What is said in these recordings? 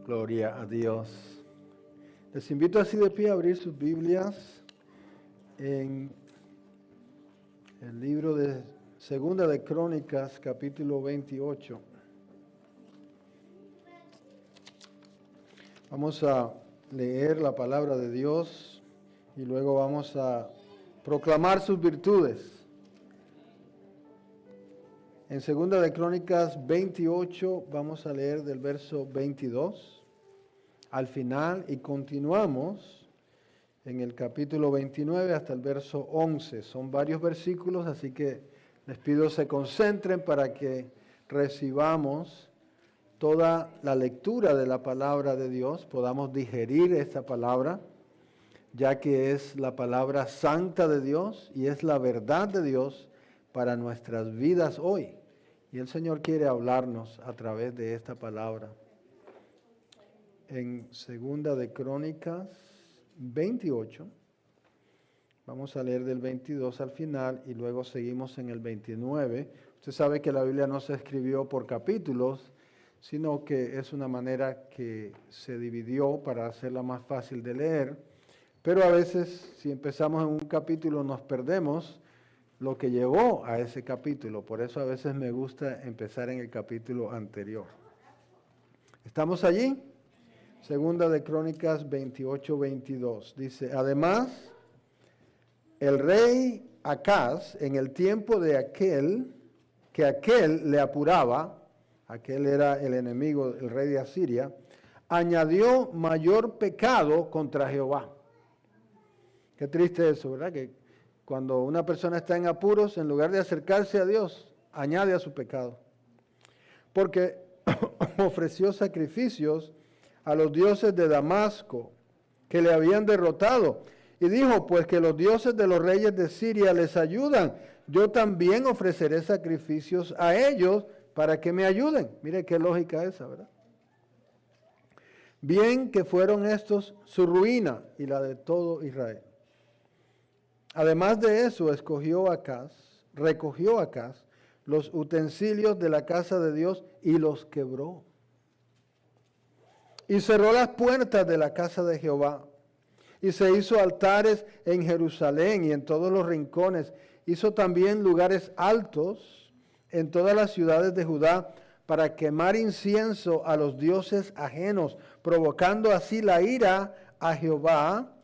Gloria a Dios. Les invito así de pie a abrir sus Biblias en el libro de Segunda de Crónicas, capítulo 28. Vamos a leer la palabra de Dios y luego vamos a proclamar sus virtudes. En Segunda de Crónicas 28 vamos a leer del verso 22 al final y continuamos en el capítulo 29 hasta el verso 11. Son varios versículos, así que les pido se concentren para que recibamos toda la lectura de la palabra de Dios, podamos digerir esta palabra, ya que es la palabra santa de Dios y es la verdad de Dios para nuestras vidas hoy. Y el Señor quiere hablarnos a través de esta palabra. En Segunda de Crónicas 28, vamos a leer del 22 al final y luego seguimos en el 29. Usted sabe que la Biblia no se escribió por capítulos, sino que es una manera que se dividió para hacerla más fácil de leer. Pero a veces, si empezamos en un capítulo, nos perdemos lo que llevó a ese capítulo. Por eso a veces me gusta empezar en el capítulo anterior. ¿Estamos allí? Segunda de Crónicas 28, 22. Dice, además, el rey Acaz, en el tiempo de aquel le apuraba, aquel era el enemigo, el rey de Asiria, añadió mayor pecado contra Jehová. Qué triste eso, ¿verdad? Que cuando una persona está en apuros, en lugar de acercarse a Dios, añade a su pecado. Porque ofreció sacrificios a los dioses de Damasco, que le habían derrotado. Y dijo, pues que los dioses de los reyes de Siria les ayudan. Yo también ofreceré sacrificios a ellos para que me ayuden. Mire qué lógica esa, ¿verdad? Bien que fueron estos su ruina y la de todo Israel. Además de eso, recogió Acaz los utensilios de la casa de Dios y los quebró. Y cerró las puertas de la casa de Jehová. Y se hizo altares en Jerusalén y en todos los rincones. Hizo también lugares altos en todas las ciudades de Judá para quemar incienso a los dioses ajenos, provocando así la ira a Jehová,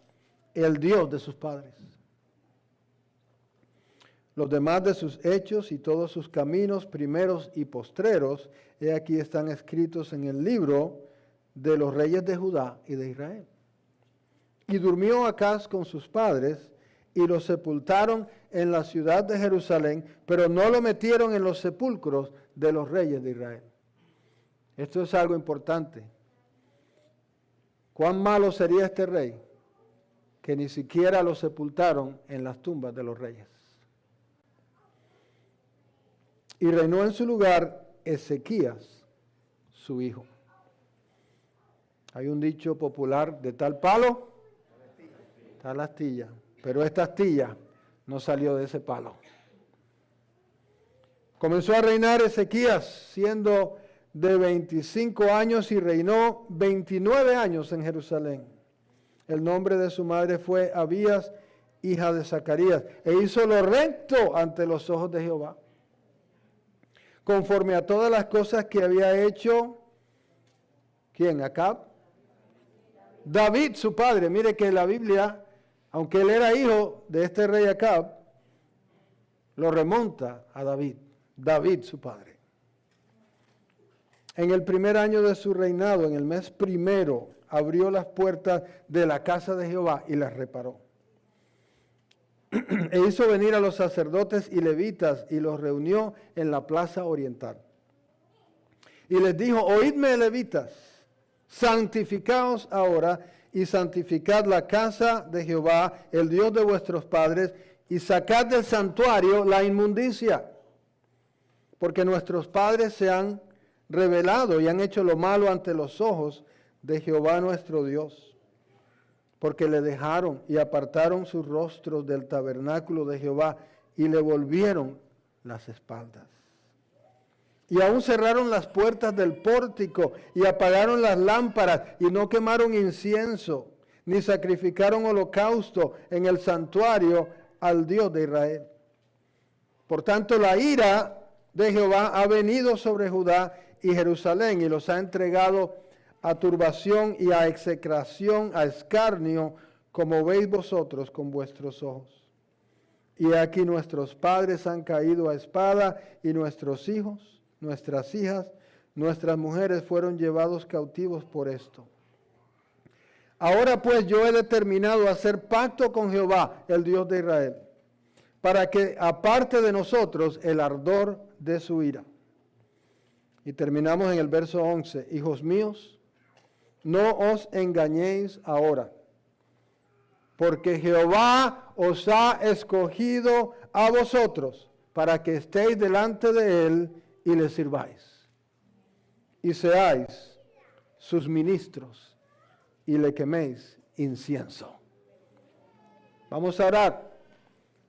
el Dios de sus padres. Los demás de sus hechos y todos sus caminos, primeros y postreros, he aquí están escritos en el libro de los reyes de Judá y de Israel. Y durmió Acaz con sus padres y lo sepultaron en la ciudad de Jerusalén, pero no lo metieron en los sepulcros de los reyes de Israel. Esto es algo importante. ¿Cuán malo sería este rey que ni siquiera lo sepultaron en las tumbas de los reyes? Y reinó en su lugar Ezequías, su hijo. Hay un dicho popular, de tal palo, tal astilla. Pero esta astilla no salió de ese palo. Comenzó a reinar Ezequías siendo de 25 años y reinó 29 años en Jerusalén. El nombre de su madre fue Abías, hija de Zacarías, e hizo lo recto ante los ojos de Jehová, conforme a todas las cosas que había hecho, ¿quién? Acab. David, su padre. Mire que la Biblia, aunque él era hijo de este rey Acab, lo remonta a David. David, su padre. En el primer año de su reinado, en el mes primero, abrió las puertas de la casa de Jehová y las reparó. E hizo venir a los sacerdotes y levitas y los reunió en la plaza oriental. Y les dijo, oídme, levitas, santificaos ahora y santificad la casa de Jehová, el Dios de vuestros padres, y sacad del santuario la inmundicia, porque nuestros padres se han rebelado y han hecho lo malo ante los ojos de Jehová nuestro Dios, porque le dejaron y apartaron sus rostros del tabernáculo de Jehová y le volvieron las espaldas. Y aún cerraron las puertas del pórtico y apagaron las lámparas y no quemaron incienso, ni sacrificaron holocausto en el santuario al Dios de Israel. Por tanto, la ira de Jehová ha venido sobre Judá y Jerusalén y los ha entregado a turbación y a execración, a escarnio, como veis vosotros con vuestros ojos. Y aquí nuestros padres han caído a espada y nuestros hijos, nuestras hijas, nuestras mujeres fueron llevados cautivos por esto. Ahora pues yo he determinado hacer pacto con Jehová, el Dios de Israel, para que aparte de nosotros el ardor de su ira. Y terminamos en el verso 11. Hijos míos, no os engañéis ahora, porque Jehová os ha escogido a vosotros para que estéis delante de él y le sirváis, y seáis sus ministros, y le queméis incienso. Vamos a orar.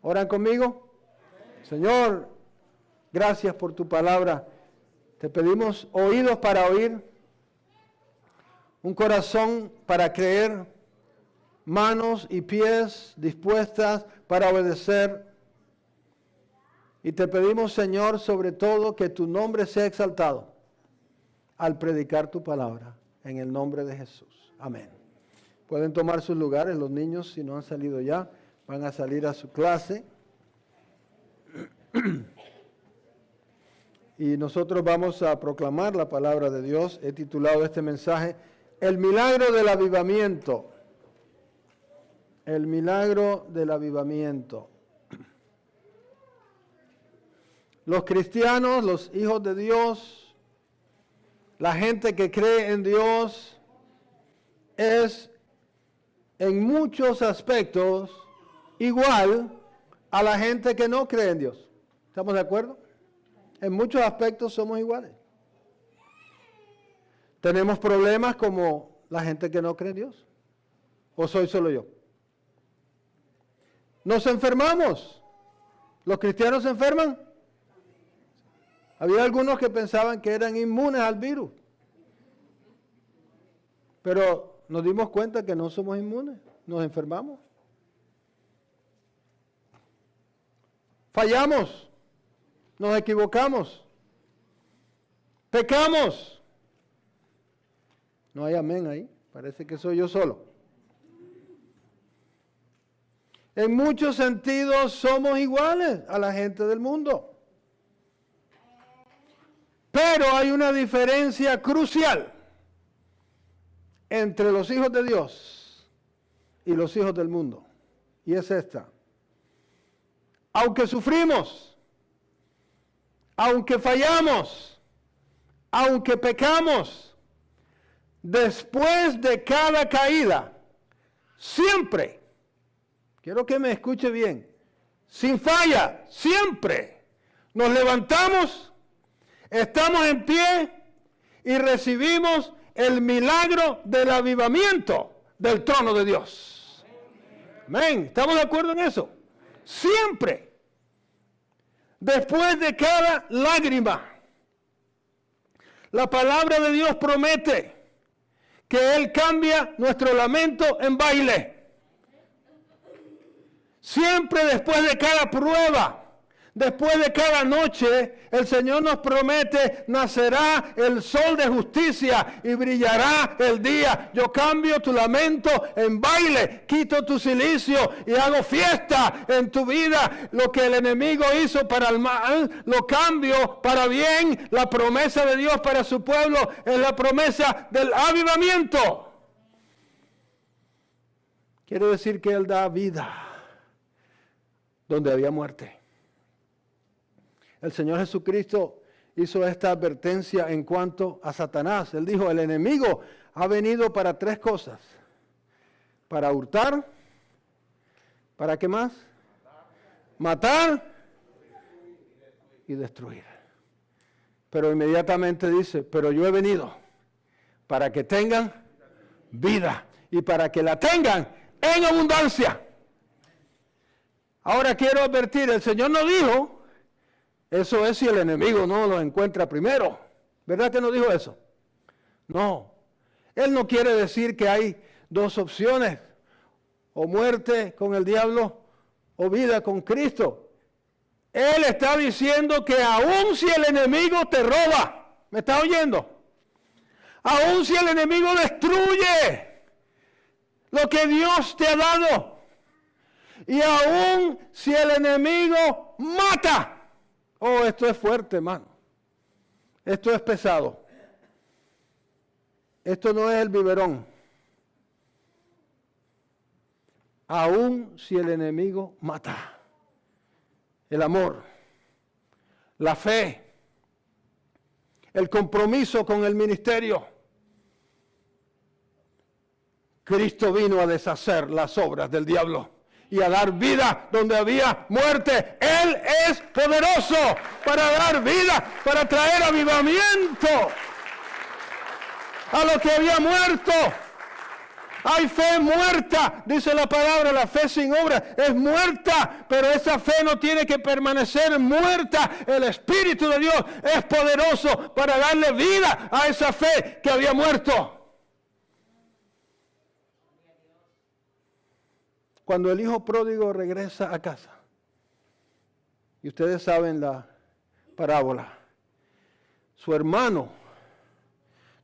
¿Oran conmigo? Señor, gracias por tu palabra. Te pedimos oídos para oír, un corazón para creer, manos y pies dispuestas para obedecer. Y te pedimos, Señor, sobre todo, que tu nombre sea exaltado al predicar tu palabra, en el nombre de Jesús. Amén. Pueden tomar sus lugares, los niños, si no han salido ya, van a salir a su clase. Y nosotros vamos a proclamar la palabra de Dios. He titulado este mensaje, El milagro del avivamiento. El milagro del avivamiento. Los cristianos, los hijos de Dios, la gente que cree en Dios, es en muchos aspectos igual a la gente que no cree en Dios. ¿Estamos de acuerdo? En muchos aspectos somos iguales. ¿Tenemos problemas como la gente que no cree en Dios? ¿O soy solo yo? ¿Nos enfermamos? ¿Los cristianos se enferman? Había algunos que pensaban que eran inmunes al virus. Pero nos dimos cuenta que no somos inmunes, nos enfermamos. Fallamos, nos equivocamos, pecamos. No hay amén ahí, parece que soy yo solo. En muchos sentidos somos iguales a la gente del mundo. Pero hay una diferencia crucial entre los hijos de Dios y los hijos del mundo. Y es esta. Aunque sufrimos, aunque fallamos, aunque pecamos, después de cada caída, siempre, quiero que me escuche bien, sin falla, siempre nos levantamos, estamos en pie y recibimos el milagro del avivamiento del trono de Dios. Amén. ¿Estamos de acuerdo en eso? Siempre. Después de cada lágrima, la palabra de Dios promete que Él cambia nuestro lamento en baile. Siempre después de cada prueba, después de cada noche, el Señor nos promete, nacerá el sol de justicia y brillará el día. Yo cambio tu lamento en baile, quito tu cilicio y hago fiesta en tu vida. Lo que el enemigo hizo para el mal, lo cambio para bien. La promesa de Dios para su pueblo es la promesa del avivamiento. Quiere decir que Él da vida donde había muerte. El Señor Jesucristo hizo esta advertencia en cuanto a Satanás. Él dijo, el enemigo ha venido para tres cosas. Para hurtar, ¿para qué más? Matar y destruir. Pero inmediatamente dice, pero yo he venido para que tengan vida y para que la tengan en abundancia. Ahora quiero advertir, el Señor no dijo Eso es si el enemigo no lo encuentra primero. ¿Verdad que no dijo eso? No. Él no quiere decir que hay dos opciones, o muerte con el diablo o vida con Cristo. Él está diciendo que aun si el enemigo te roba, ¿me está oyendo? Aun si el enemigo destruye lo que Dios te ha dado, y aun si el enemigo mata. Oh, esto es fuerte, hermano. Esto es pesado. Esto no es el biberón. Aun si el enemigo mata. El amor, la fe, el compromiso con el ministerio. Cristo vino a deshacer las obras del diablo y a dar vida donde había muerte. Él es poderoso para dar vida, para traer avivamiento a lo que había muerto. Hay fe muerta, dice la palabra, la fe sin obra es muerta, pero esa fe no tiene que permanecer muerta. El Espíritu de Dios es poderoso para darle vida a esa fe que había muerto. Cuando el hijo pródigo regresa a casa, y ustedes saben la parábola, su hermano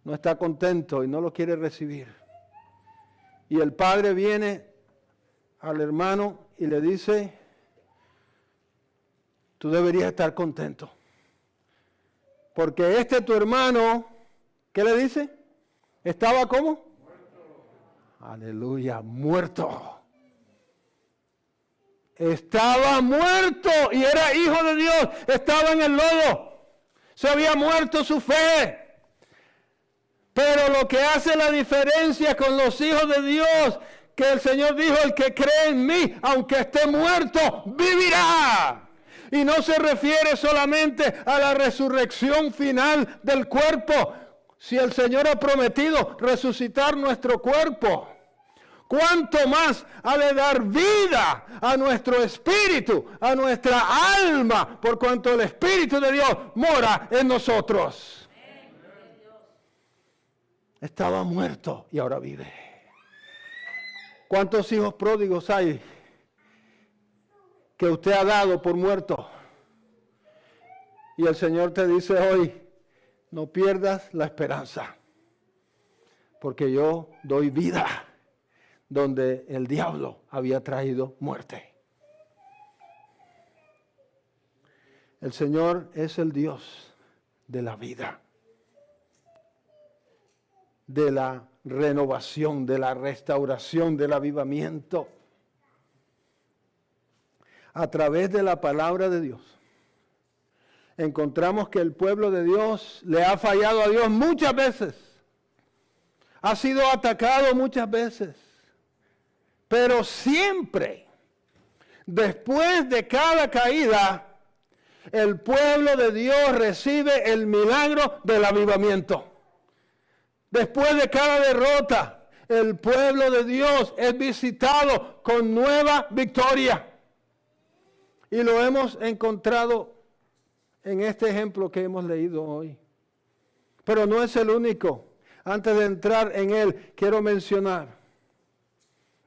no está contento y no lo quiere recibir. Y el padre viene al hermano y le dice, tú deberías estar contento, porque tu hermano, ¿qué le dice? ¿Estaba cómo? Muerto. Aleluya, muerto. Estaba muerto y era hijo de Dios, estaba en el lodo, se había muerto su fe. Pero lo que hace la diferencia con los hijos de Dios, que el Señor dijo, el que cree en mí, aunque esté muerto, vivirá. Y no se refiere solamente a la resurrección final del cuerpo. Si el Señor ha prometido resucitar nuestro cuerpo, ¿cuánto más ha de dar vida a nuestro espíritu, a nuestra alma, por cuanto el Espíritu de Dios mora en nosotros? Estaba muerto y ahora vive. ¿Cuántos hijos pródigos hay que usted ha dado por muerto? Y el Señor te dice hoy, no pierdas la esperanza, porque yo doy vida donde el diablo había traído muerte. El Señor es el Dios de la vida, de la renovación, de la restauración, del avivamiento. A través de la palabra de Dios, encontramos que el pueblo de Dios le ha fallado a Dios muchas veces. Ha sido atacado muchas veces. Pero siempre, después de cada caída, el pueblo de Dios recibe el milagro del avivamiento. Después de cada derrota, el pueblo de Dios es visitado con nueva victoria. Y lo hemos encontrado en este ejemplo que hemos leído hoy. Pero no es el único. Antes de entrar en él, quiero mencionar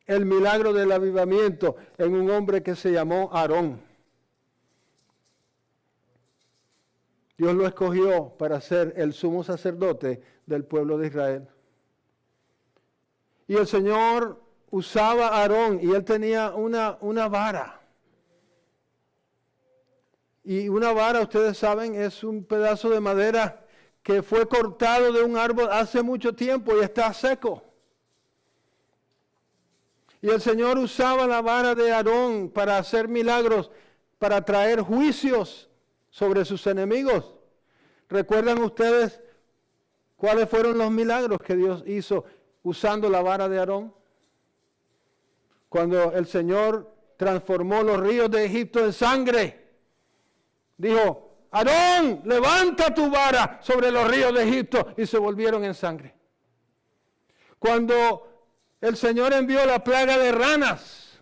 el milagro del avivamiento en un hombre que se llamó Aarón. Dios lo escogió para ser el sumo sacerdote del pueblo de Israel. Y el Señor usaba a Aarón y él tenía una vara. Y una vara, ustedes saben, es un pedazo de madera que fue cortado de un árbol hace mucho tiempo y está seco. Y el Señor usaba la vara de Aarón para hacer milagros, para traer juicios sobre sus enemigos. ¿Recuerdan ustedes cuáles fueron los milagros que Dios hizo usando la vara de Aarón? Cuando el Señor transformó los ríos de Egipto en sangre, dijo, Aarón, levanta tu vara sobre los ríos de Egipto, y se volvieron en sangre. Cuando el Señor envió la plaga de ranas,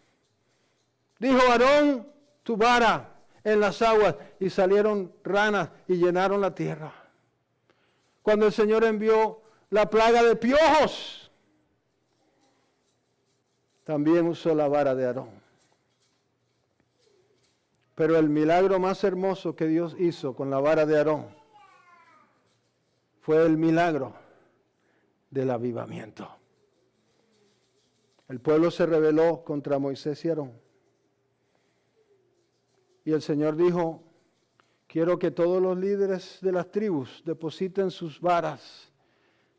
dijo Aarón, tu vara en las aguas y salieron ranas y llenaron la tierra. Cuando el Señor envió la plaga de piojos, también usó la vara de Aarón. Pero el milagro más hermoso que Dios hizo con la vara de Aarón fue el milagro del avivamiento. El pueblo se rebeló contra Moisés y Aarón. Y el Señor dijo, quiero que todos los líderes de las tribus depositen sus varas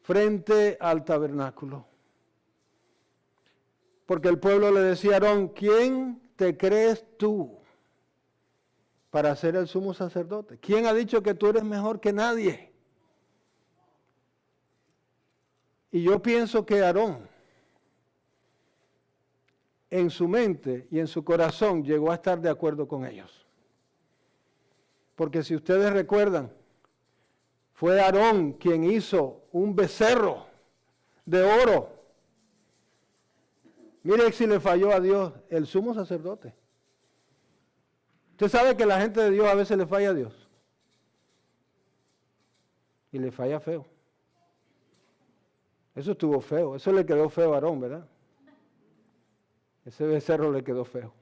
frente al tabernáculo. Porque el pueblo le decía a Aarón, ¿quién te crees tú para ser el sumo sacerdote? ¿Quién ha dicho que tú eres mejor que nadie? Y yo pienso que Aarón, en su mente y en su corazón, llegó a estar de acuerdo con ellos. Porque si ustedes recuerdan, fue Aarón quien hizo un becerro de oro. Mire si le falló a Dios el sumo sacerdote. Usted sabe que la gente de Dios a veces le falla a Dios. Y le falla feo. Eso estuvo feo. Eso le quedó feo a Aarón, ¿verdad? Ese becerro le quedó feo.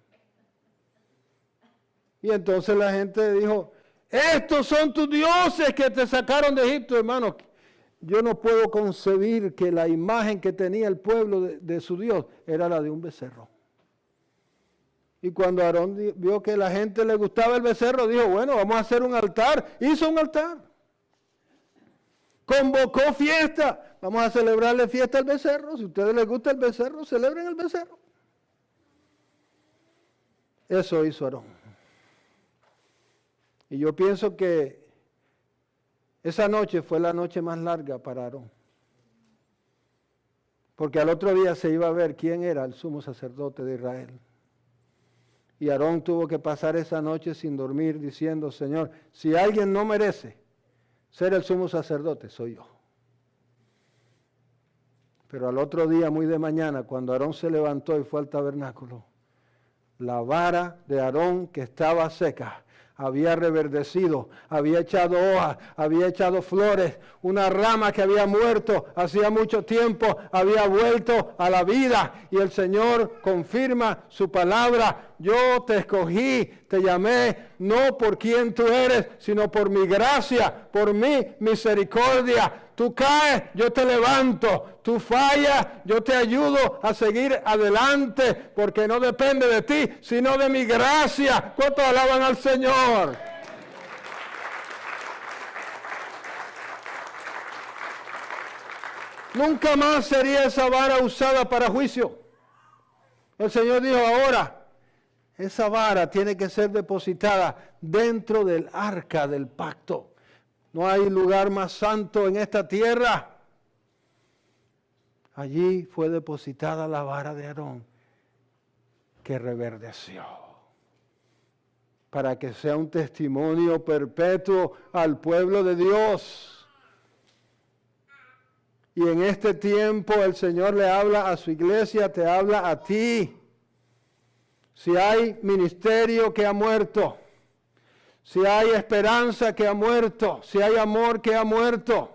Y entonces la gente dijo, estos son tus dioses que te sacaron de Egipto, hermano. Yo no puedo concebir que la imagen que tenía el pueblo de su Dios era la de un becerro. Y cuando Aarón vio que a la gente le gustaba el becerro, dijo, bueno, vamos a hacer un altar. Hizo un altar. Convocó fiesta. Vamos a celebrarle fiesta al becerro. Si a ustedes les gusta el becerro, celebren el becerro. Eso hizo Aarón. Y yo pienso que esa noche fue la noche más larga para Aarón. Porque al otro día se iba a ver quién era el sumo sacerdote de Israel. Y Aarón tuvo que pasar esa noche sin dormir diciendo, Señor, si alguien no merece ser el sumo sacerdote, soy yo. Pero al otro día, muy de mañana, cuando Aarón se levantó y fue al tabernáculo, la vara de Aarón que estaba seca había reverdecido, había echado hojas, había echado flores, una rama que había muerto hacía mucho tiempo había vuelto a la vida y el Señor confirma su palabra. Yo te escogí, te llamé, no por quien tú eres, sino por mi gracia, por mi misericordia. Tú caes, yo te levanto. Tú fallas, yo te ayudo a seguir adelante, porque no depende de ti, sino de mi gracia. ¿Cuántos alaban al Señor? Nunca más sería esa vara usada para juicio. El Señor dijo ahora, esa vara tiene que ser depositada dentro del arca del pacto. No hay lugar más santo en esta tierra. Allí fue depositada la vara de Aarón, que reverdeció, para que sea un testimonio perpetuo al pueblo de Dios. Y en este tiempo el Señor le habla a su iglesia, te habla a ti. Si hay ministerio que ha muerto, si hay esperanza que ha muerto, si hay amor que ha muerto,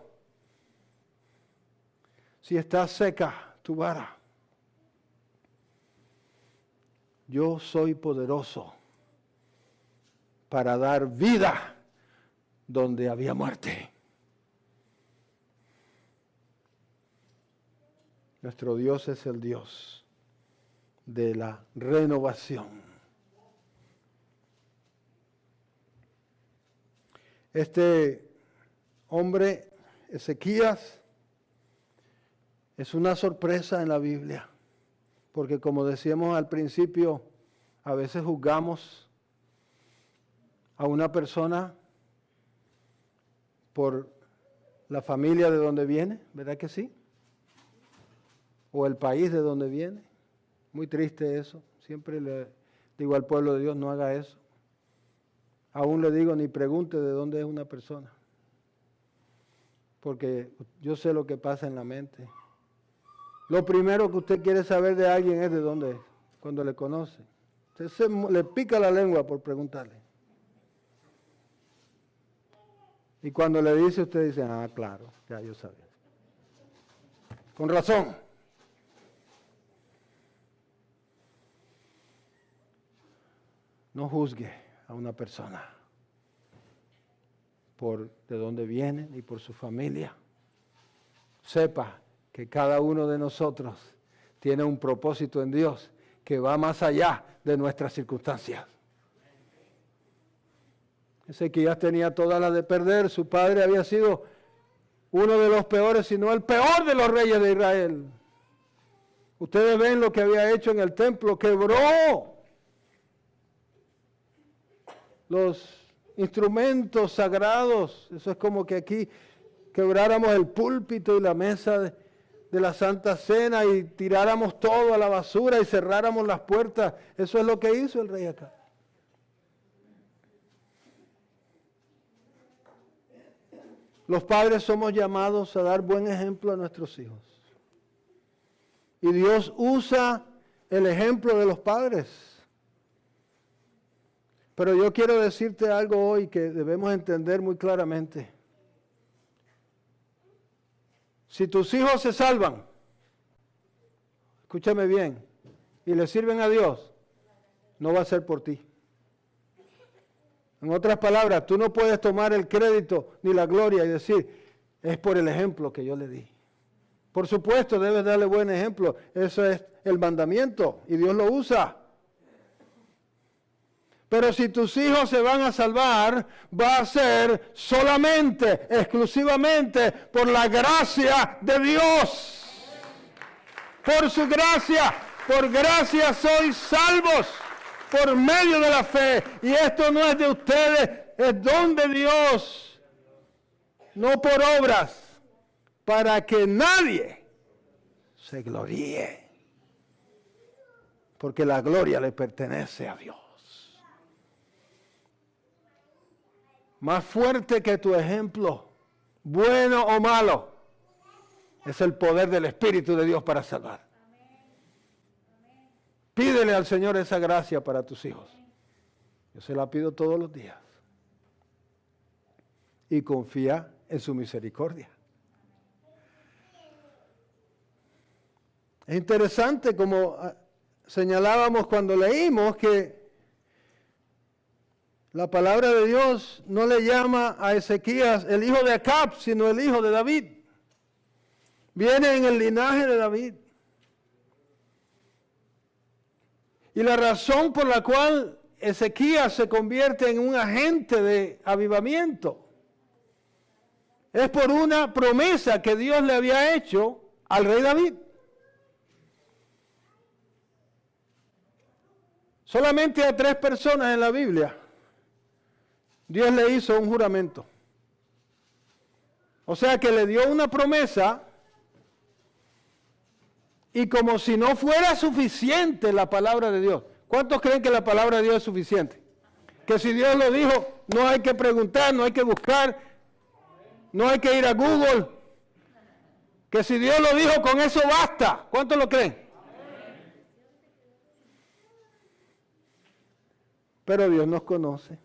si está seca tu vara, yo soy poderoso para dar vida donde había muerte. Nuestro Dios es el Dios de la renovación. Este hombre, Ezequías, es una sorpresa en la Biblia, porque como decíamos al principio, a veces juzgamos a una persona por la familia de donde viene, ¿verdad que sí? O el país de donde viene. Muy triste eso. Siempre le digo al pueblo de Dios, no haga eso. Aún le digo, ni pregunte de dónde es una persona. Porque yo sé lo que pasa en la mente. Lo primero que usted quiere saber de alguien es de dónde es, cuando le conoce. Usted le pica la lengua por preguntarle. Y cuando le dice, usted dice, ah, claro, ya yo sabía. Con razón. No juzgue a una persona por de dónde viene ni por su familia. Sepa que cada uno de nosotros tiene un propósito en Dios que va más allá de nuestras circunstancias. Ezequías tenía todas las de perder. Su padre había sido uno de los peores, si no el peor de los reyes de Israel. Ustedes ven lo que había hecho en el templo. Quebró los instrumentos sagrados. Eso es como que aquí quebráramos el púlpito y la mesa de la Santa Cena y tiráramos todo a la basura y cerráramos las puertas. Eso es lo que hizo el rey acá. Los padres somos llamados a dar buen ejemplo a nuestros hijos. Y Dios usa el ejemplo de los padres. Pero yo quiero decirte algo hoy que debemos entender muy claramente. Si tus hijos se salvan, escúchame bien, y le sirven a Dios, no va a ser por ti. En otras palabras, tú no puedes tomar el crédito ni la gloria y decir, es por el ejemplo que yo le di. Por supuesto, debes darle buen ejemplo. Eso es el mandamiento y Dios lo usa. Pero si tus hijos se van a salvar, va a ser solamente, exclusivamente, por la gracia de Dios. Por su gracia, por gracia sois salvos, por medio de la fe. Y esto no es de ustedes, es don de Dios. No por obras, para que nadie se gloríe. Porque la gloria le pertenece a Dios. Más fuerte que tu ejemplo, bueno o malo, es el poder del Espíritu de Dios para salvar. Pídele al Señor esa gracia para tus hijos. Yo se la pido todos los días. Y confía en su misericordia. Es interesante, como señalábamos cuando leímos, que la palabra de Dios no le llama a Ezequías el hijo de Acab, sino el hijo de David. Viene en el linaje de David. Y la razón por la cual Ezequías se convierte en un agente de avivamiento es por una promesa que Dios le había hecho al rey David. Solamente a 3 personas en la Biblia Dios le hizo un juramento. O sea que le dio una promesa y como si no fuera suficiente la palabra de Dios. ¿Cuántos creen que la palabra de Dios es suficiente? Que si Dios lo dijo, no hay que preguntar, no hay que buscar, no hay que ir a Google. Que si Dios lo dijo, con eso basta. ¿Cuántos lo creen? Pero Dios nos conoce.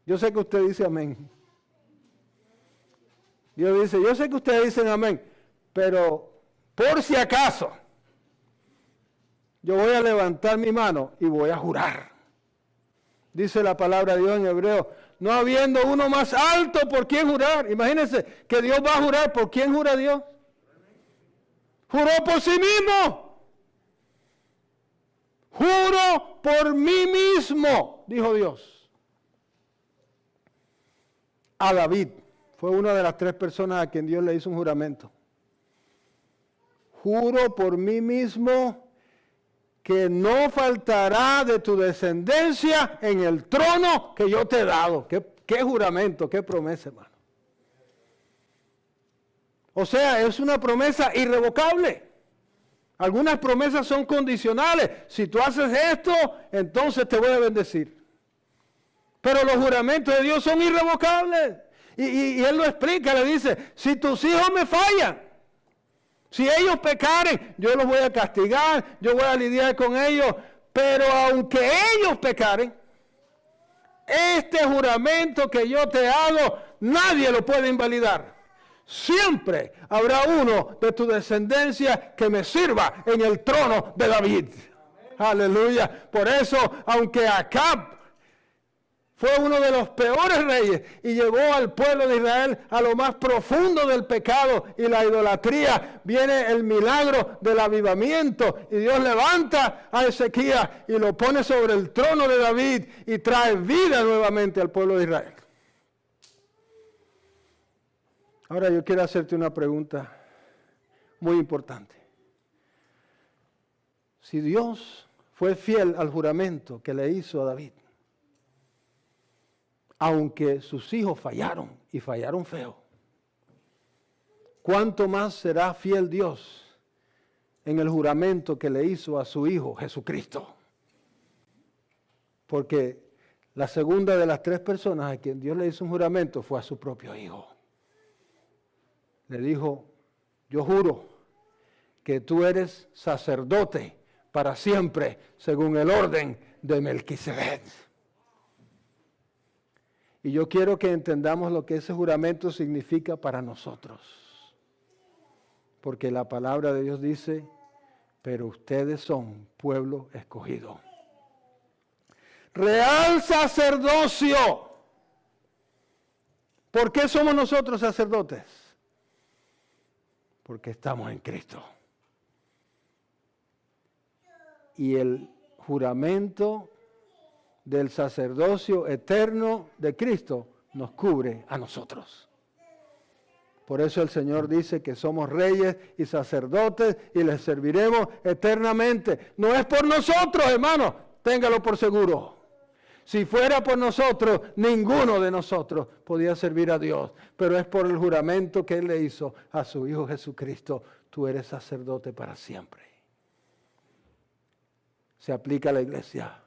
Yo sé que usted dice amén. Dios dice, yo sé que ustedes dicen amén, pero por si acaso, yo voy a levantar mi mano y voy a jurar. Dice la palabra de Dios en Hebreo, no habiendo uno más alto por quien jurar. Imagínense que Dios va a jurar. ¿Por quién jura Dios? Juró por sí mismo. Juro por mí mismo, dijo Dios. A David, fue una de las 3 personas a quien Dios le hizo un juramento. Juro por mí mismo que no faltará de tu descendencia en el trono que yo te he dado. ¿Qué juramento, qué promesa, hermano? O sea, es una promesa irrevocable. Algunas promesas son condicionales. Si tú haces esto, entonces te voy a bendecir. Pero los juramentos de Dios son irrevocables. Y Él lo explica, le dice, si tus hijos me fallan, si ellos pecaren, yo los voy a castigar, yo voy a lidiar con ellos. Pero aunque ellos pecaren, este juramento que yo te hago nadie lo puede invalidar. Siempre habrá uno de tu descendencia que me sirva en el trono de David. Aleluya. Por eso, aunque Acab fue uno de los peores reyes y llevó al pueblo de Israel a lo más profundo del pecado y la idolatría, viene el milagro del avivamiento y Dios levanta a Ezequías y lo pone sobre el trono de David y trae vida nuevamente al pueblo de Israel. Ahora yo quiero hacerte una pregunta muy importante. Si Dios fue fiel al juramento que le hizo a David, aunque sus hijos fallaron y fallaron feo, ¿cuánto más será fiel Dios en el juramento que le hizo a su Hijo Jesucristo? Porque la segunda de las tres personas a quien Dios le hizo un juramento fue a su propio Hijo. Le dijo, yo juro que tú eres sacerdote para siempre, según el orden de Melquisedec. Y yo quiero que entendamos lo que ese juramento significa para nosotros. Porque la palabra de Dios dice, pero ustedes son pueblo escogido. Real sacerdocio. ¿Por qué somos nosotros sacerdotes? Porque estamos en Cristo. Y el juramento del sacerdocio eterno de Cristo nos cubre a nosotros. Por eso el Señor dice que somos reyes y sacerdotes y les serviremos eternamente. No es por nosotros, hermano, téngalo por seguro. Si fuera por nosotros, ninguno de nosotros podía servir a Dios. Pero es por el juramento que Él le hizo a su Hijo Jesucristo. Tú eres sacerdote para siempre. Se aplica a la iglesia.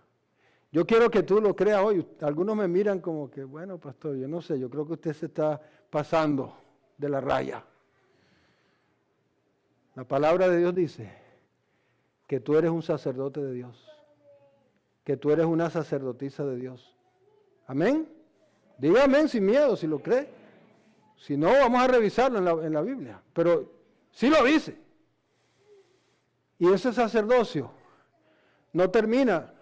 Yo quiero que tú lo creas hoy. Algunos me miran como que, bueno, pastor, yo no sé, yo creo que usted se está pasando de la raya. La palabra de Dios dice que tú eres un sacerdote de Dios, que tú eres una sacerdotisa de Dios. Amén. Diga amén sin miedo, si lo cree. Si no, vamos a revisarlo en la Biblia. Pero sí lo dice. Y ese sacerdocio no termina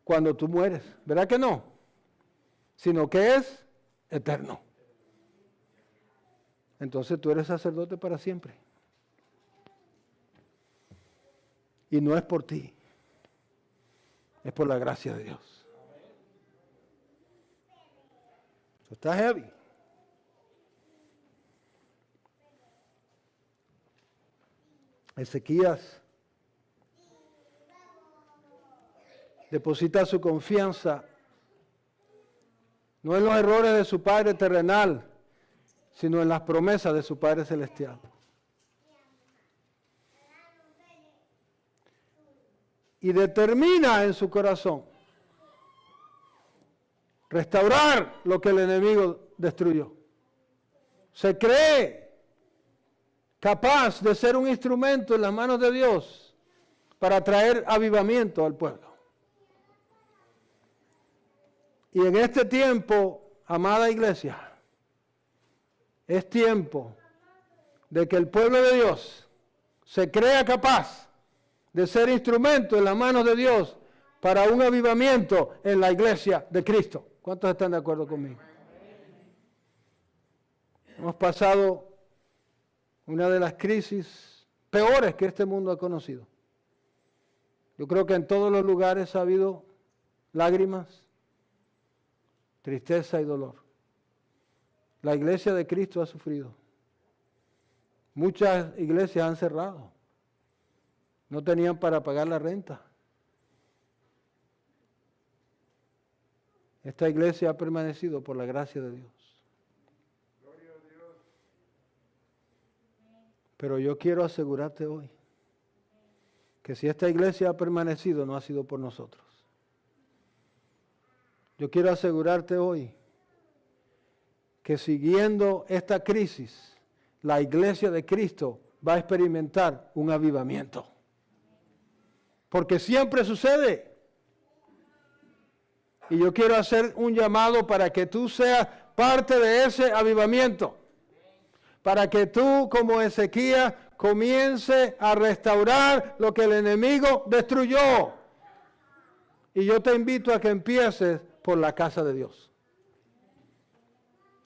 cuando tú mueres, ¿verdad que no? Sino que es eterno. Entonces tú eres sacerdote para siempre. Y no es por ti, es por la gracia de Dios. Eso está heavy. Ezequías deposita su confianza no en los errores de su Padre terrenal, sino en las promesas de su Padre celestial. Y determina en su corazón restaurar lo que el enemigo destruyó. Se cree capaz de ser un instrumento en las manos de Dios para traer avivamiento al pueblo. Y en este tiempo, amada iglesia, es tiempo de que el pueblo de Dios se crea capaz de ser instrumento en las manos de Dios para un avivamiento en la iglesia de Cristo. ¿Cuántos están de acuerdo conmigo? Hemos pasado una de las crisis peores que este mundo ha conocido. Yo creo que en todos los lugares ha habido lágrimas, tristeza y dolor. La iglesia de Cristo ha sufrido. Muchas iglesias han cerrado. No tenían para pagar la renta. Esta iglesia ha permanecido por la gracia de Dios. Pero yo quiero asegurarte hoy que si esta iglesia ha permanecido, no ha sido por nosotros. Yo quiero asegurarte hoy que siguiendo esta crisis, la iglesia de Cristo va a experimentar un avivamiento. Porque siempre sucede. Y yo quiero hacer un llamado para que tú seas parte de ese avivamiento. Para que tú, como Ezequías, comience a restaurar lo que el enemigo destruyó. Y yo te invito a que empieces por la casa de Dios.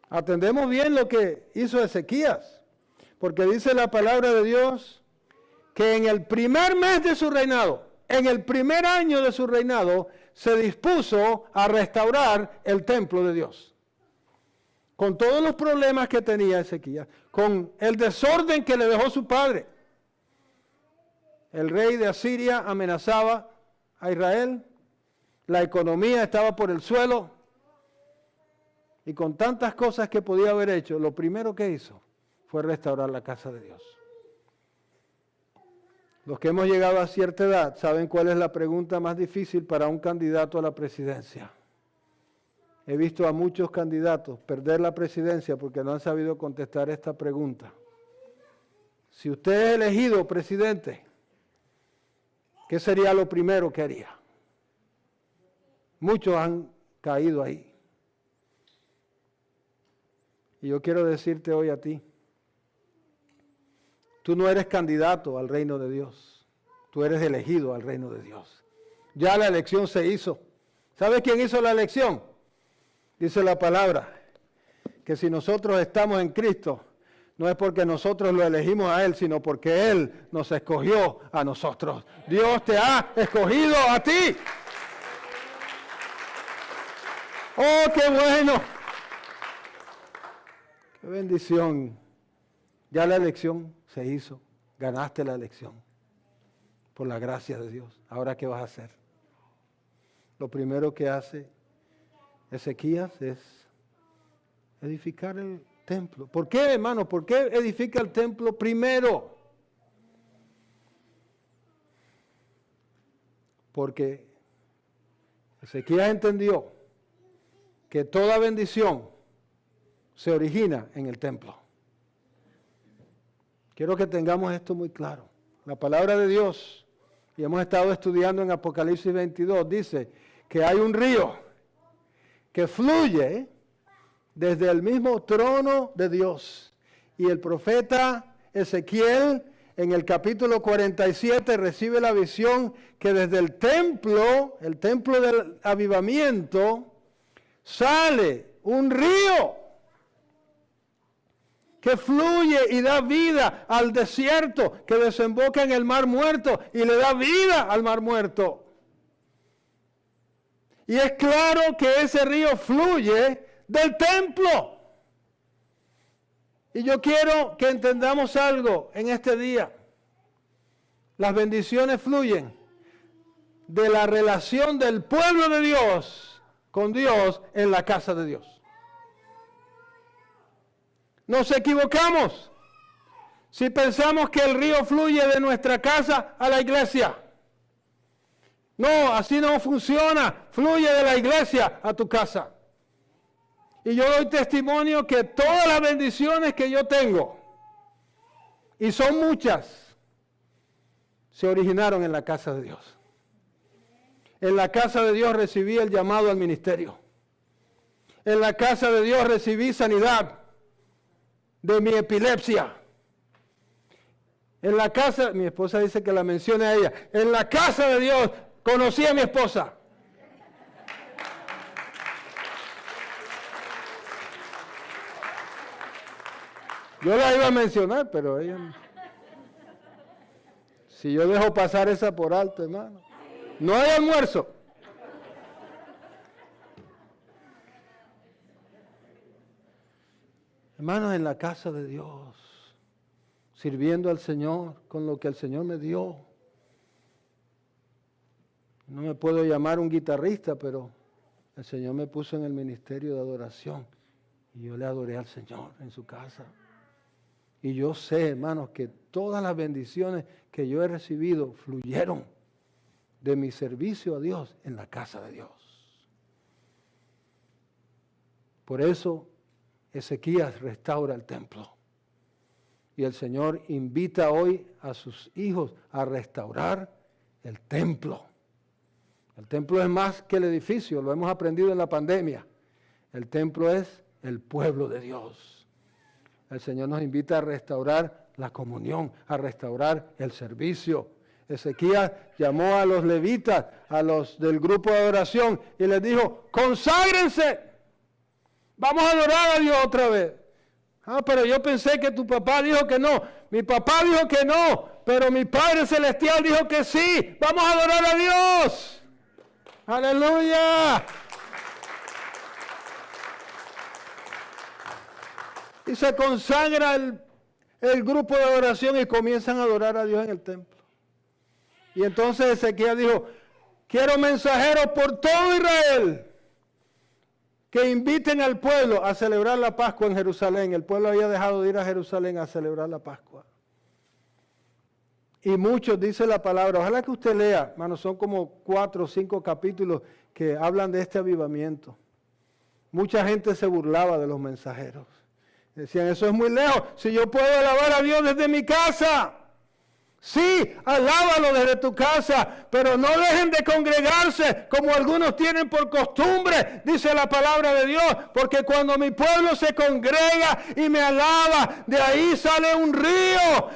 Atendemos bien lo que hizo Ezequías, porque dice la palabra de Dios que en el primer mes de su reinado, en el primer año de su reinado, se dispuso a restaurar el templo de Dios. Con todos los problemas que tenía Ezequías, con el desorden que le dejó su padre. El rey de Asiria amenazaba a Israel, la economía estaba por el suelo, y con tantas cosas que podía haber hecho, lo primero que hizo fue restaurar la casa de Dios. Los que hemos llegado a cierta edad saben cuál es la pregunta más difícil para un candidato a la presidencia. He visto a muchos candidatos perder la presidencia porque no han sabido contestar esta pregunta. Si usted es elegido presidente, ¿qué sería lo primero que haría? Muchos han caído ahí. Y yo quiero decirte hoy a ti, tú no eres candidato al reino de Dios, tú eres elegido al reino de Dios. Ya la elección se hizo. ¿Sabes quién hizo la elección? Dice la palabra, que si nosotros estamos en Cristo, no es porque nosotros lo elegimos a Él, sino porque Él nos escogió a nosotros. Dios te ha escogido a ti. ¡Oh, qué bueno! ¡Qué bendición! Ya la elección se hizo. Ganaste la elección. Por la gracia de Dios. ¿Ahora qué vas a hacer? Lo primero que hace Ezequías es edificar el templo. ¿Por qué, hermano? ¿Por qué edifica el templo primero? Porque Ezequías entendió que toda bendición se origina en el templo. Quiero que tengamos esto muy claro. La palabra de Dios, y hemos estado estudiando en Apocalipsis 22, dice que hay un río que fluye desde el mismo trono de Dios. Y el profeta Ezequiel, en el capítulo 47, recibe la visión que desde el templo del avivamiento, sale un río que fluye y da vida al desierto, que desemboca en el mar muerto y le da vida al mar muerto. Y es claro que ese río fluye del templo. Y yo quiero que entendamos algo en este día. Las bendiciones fluyen de la relación del pueblo de Dios con Dios en la casa de Dios. Nos equivocamos si pensamos que el río fluye de nuestra casa a la iglesia. No, así no funciona. Fluye de la iglesia a tu casa. Y yo doy testimonio que todas las bendiciones que yo tengo, y son muchas, se originaron en la casa de Dios. En la casa de Dios recibí el llamado al ministerio. En la casa de Dios recibí sanidad de mi epilepsia. En la casa, mi esposa dice que la mencione a ella. En la casa de Dios conocí a mi esposa. Yo la iba a mencionar, pero ella no. Si yo dejo pasar esa por alto, hermano, no hay almuerzo. Hermanos, en la casa de Dios, sirviendo al Señor con lo que el Señor me dio. No me puedo llamar un guitarrista, pero el Señor me puso en el ministerio de adoración y yo le adoré al Señor en su casa. Y yo sé, hermanos, que todas las bendiciones que yo he recibido fluyeron de mi servicio a Dios en la casa de Dios. Por eso Ezequías restaura el templo. Y el Señor invita hoy a sus hijos a restaurar el templo. El templo es más que el edificio, lo hemos aprendido en la pandemia. El templo es el pueblo de Dios. El Señor nos invita a restaurar la comunión, a restaurar el servicio. Ezequías llamó a los levitas, a los del grupo de adoración, y les dijo, conságrense, vamos a adorar a Dios otra vez. Ah, pero yo pensé que tu papá dijo que no. Mi papá dijo que no, pero mi Padre Celestial dijo que sí. Vamos a adorar a Dios. Aleluya. Y se consagra el grupo de adoración y comienzan a adorar a Dios en el templo. Y entonces Ezequías dijo, quiero mensajeros por todo Israel que inviten al pueblo a celebrar la Pascua en Jerusalén. El pueblo había dejado de ir a Jerusalén a celebrar la Pascua. Y muchos, dice la palabra, ojalá que usted lea, hermano, son como 4 o 5 capítulos que hablan de este avivamiento. Mucha gente se burlaba de los mensajeros. Decían, eso es muy lejos. Si yo puedo alabar a Dios desde mi casa. Sí, alábalo desde tu casa, pero no dejen de congregarse como algunos tienen por costumbre, dice la palabra de Dios, porque cuando mi pueblo se congrega y me alaba, de ahí sale un río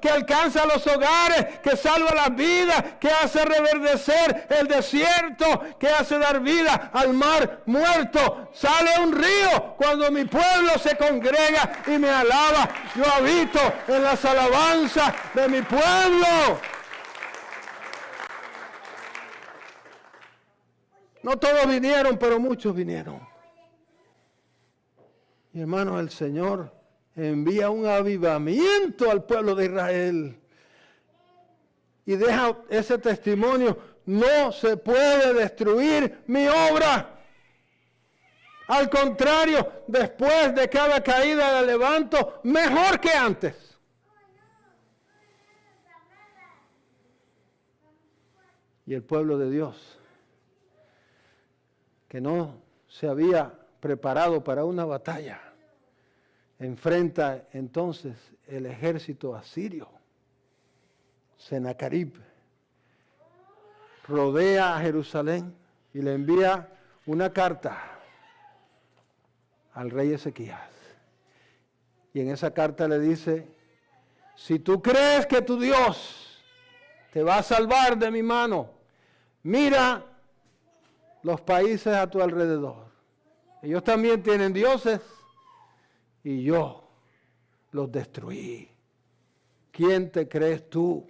que alcanza los hogares, que salva las vidas, que hace reverdecer el desierto, que hace dar vida al mar muerto. Sale un río cuando mi pueblo se congrega y me alaba. Yo habito en las alabanzas de mi pueblo. No todos vinieron, pero muchos vinieron. Y hermanos, el Señor envía un avivamiento al pueblo de Israel. Y deja ese testimonio. No se puede destruir mi obra. Al contrario, después de cada caída la levanto mejor que antes. Y el pueblo de Dios, que no se había preparado para una batalla, enfrenta entonces el ejército asirio. Sennacherib rodea a Jerusalén y le envía una carta al rey Ezequías. Y en esa carta le dice, si tú crees que tu Dios te va a salvar de mi mano, mira los países a tu alrededor. Ellos también tienen dioses y yo los destruí. ¿Quién te crees tú?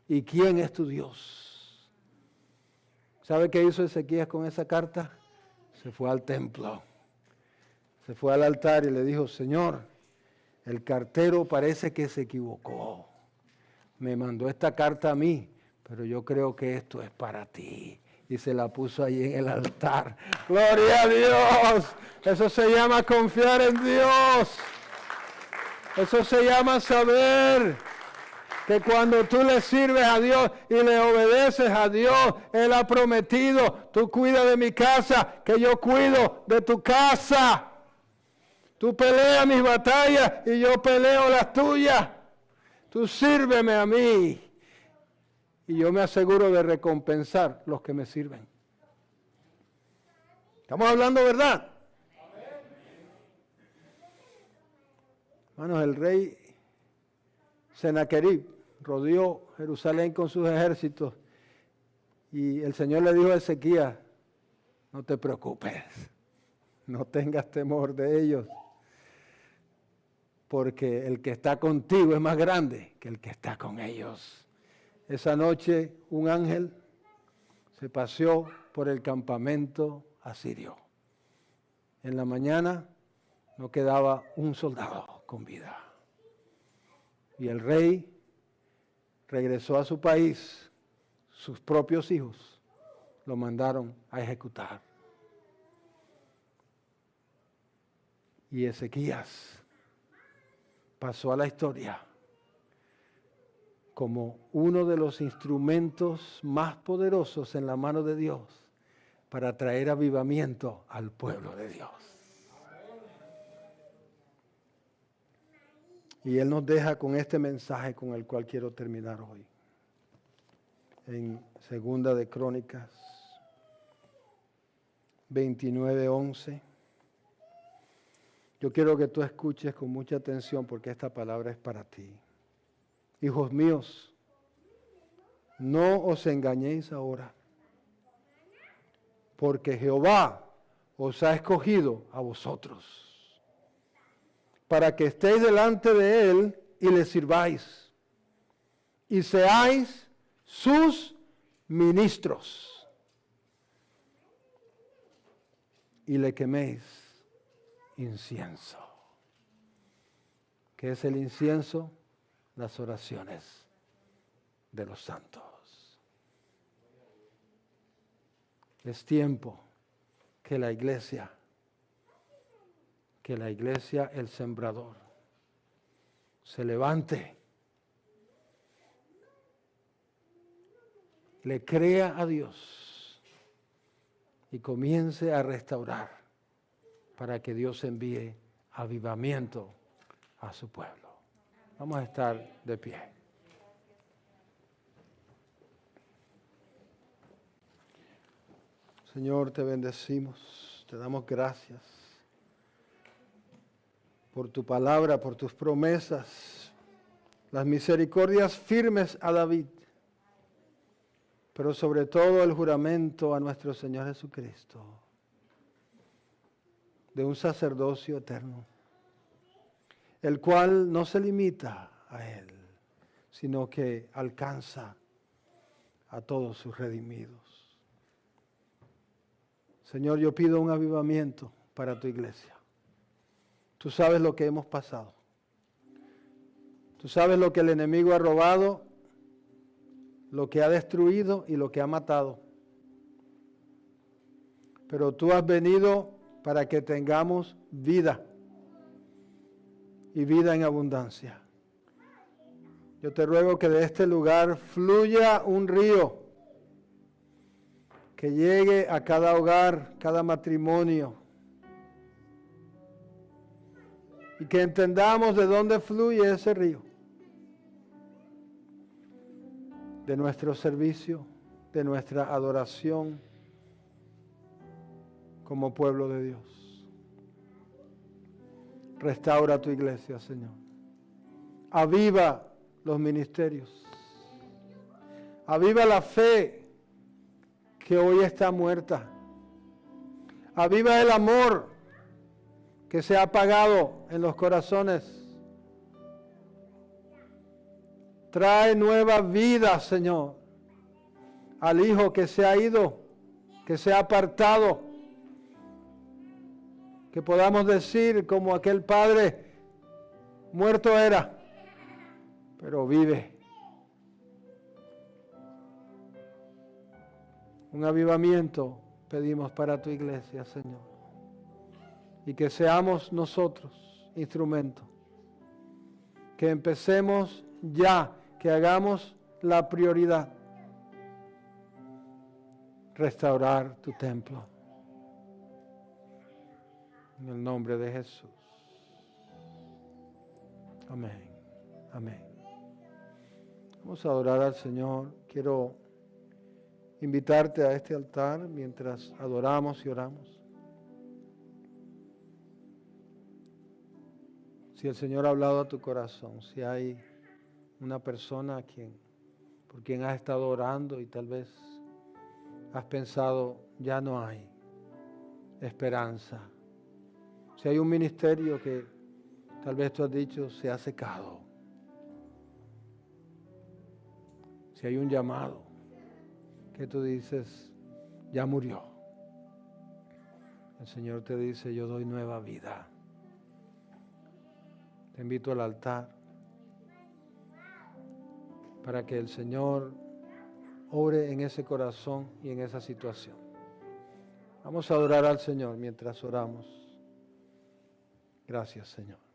¿Y quién es tu Dios? ¿Sabe qué hizo Ezequías con esa carta? Se fue al templo. Se fue al altar y le dijo, Señor, el cartero parece que se equivocó. Me mandó esta carta a mí, pero yo creo que esto es para ti. Y se la puso ahí en el altar. ¡Gloria a Dios! Eso se llama confiar en Dios. Eso se llama saber que cuando tú le sirves a Dios y le obedeces a Dios, Él ha prometido, tú cuidas de mi casa, que yo cuido de tu casa. Tú peleas mis batallas y yo peleo las tuyas. Tú sírveme a mí y yo me aseguro de recompensar los que me sirven. ¿Estamos hablando verdad? Hermanos, el rey Sennacherib rodeó Jerusalén con sus ejércitos y el Señor le dijo a Ezequías, no te preocupes, no tengas temor de ellos, porque el que está contigo es más grande que el que está con ellos. Esa noche un ángel se paseó por el campamento asirio. En la mañana no quedaba un soldado con vida. Y el rey regresó a su país. Sus propios hijos lo mandaron a ejecutar. Y Ezequías pasó a la historia como uno de los instrumentos más poderosos en la mano de Dios para traer avivamiento al pueblo de Dios. Y Él nos deja con este mensaje con el cual quiero terminar hoy. En Segunda de Crónicas 29:11. Yo quiero que tú escuches con mucha atención porque esta palabra es para ti. Hijos míos, no os engañéis ahora, porque Jehová os ha escogido a vosotros, para que estéis delante de Él y le sirváis, y seáis sus ministros, y le queméis incienso. ¿Qué es el incienso? Las oraciones de los santos. Es tiempo que la iglesia, el sembrador, se levante, le crea a Dios y comience a restaurar para que Dios envíe avivamiento a su pueblo. Vamos a estar de pie. Señor, te bendecimos, te damos gracias por tu palabra, por tus promesas, las misericordias firmes a David, pero sobre todo el juramento a nuestro Señor Jesucristo de un sacerdocio eterno, el cual no se limita a Él, sino que alcanza a todos sus redimidos. Señor, yo pido un avivamiento para tu iglesia. Tú sabes lo que hemos pasado. Tú sabes lo que el enemigo ha robado, lo que ha destruido y lo que ha matado. Pero tú has venido para que tengamos vida y vida en abundancia. Yo te ruego que de este lugar fluya un río que llegue a cada hogar, cada matrimonio, y que entendamos de dónde fluye ese río. De nuestro servicio, de nuestra adoración como pueblo de Dios. Restaura tu iglesia, Señor. Aviva los ministerios. Aviva la fe que hoy está muerta. Aviva el amor que se ha apagado en los corazones. Trae nueva vida, Señor, al hijo que se ha ido, que se ha apartado. Que podamos decir como aquel padre, muerto era, pero vive. Un avivamiento pedimos para tu iglesia, Señor. Y que seamos nosotros instrumento. Que empecemos ya, que hagamos la prioridad. Restaurar tu templo. En el nombre de Jesús. Amén. Amén. Vamos a adorar al Señor. Quiero invitarte a este altar mientras adoramos y oramos. Si el Señor ha hablado a tu corazón, si hay una persona por quien has estado orando y tal vez has pensado, ya no hay esperanza. Si hay un ministerio que tal vez tú has dicho, se ha secado. Si hay un llamado que tú dices, ya murió. El Señor te dice, yo doy nueva vida. Te invito al altar para que el Señor ore en ese corazón y en esa situación. Vamos a adorar al Señor mientras oramos. Gracias, Señor.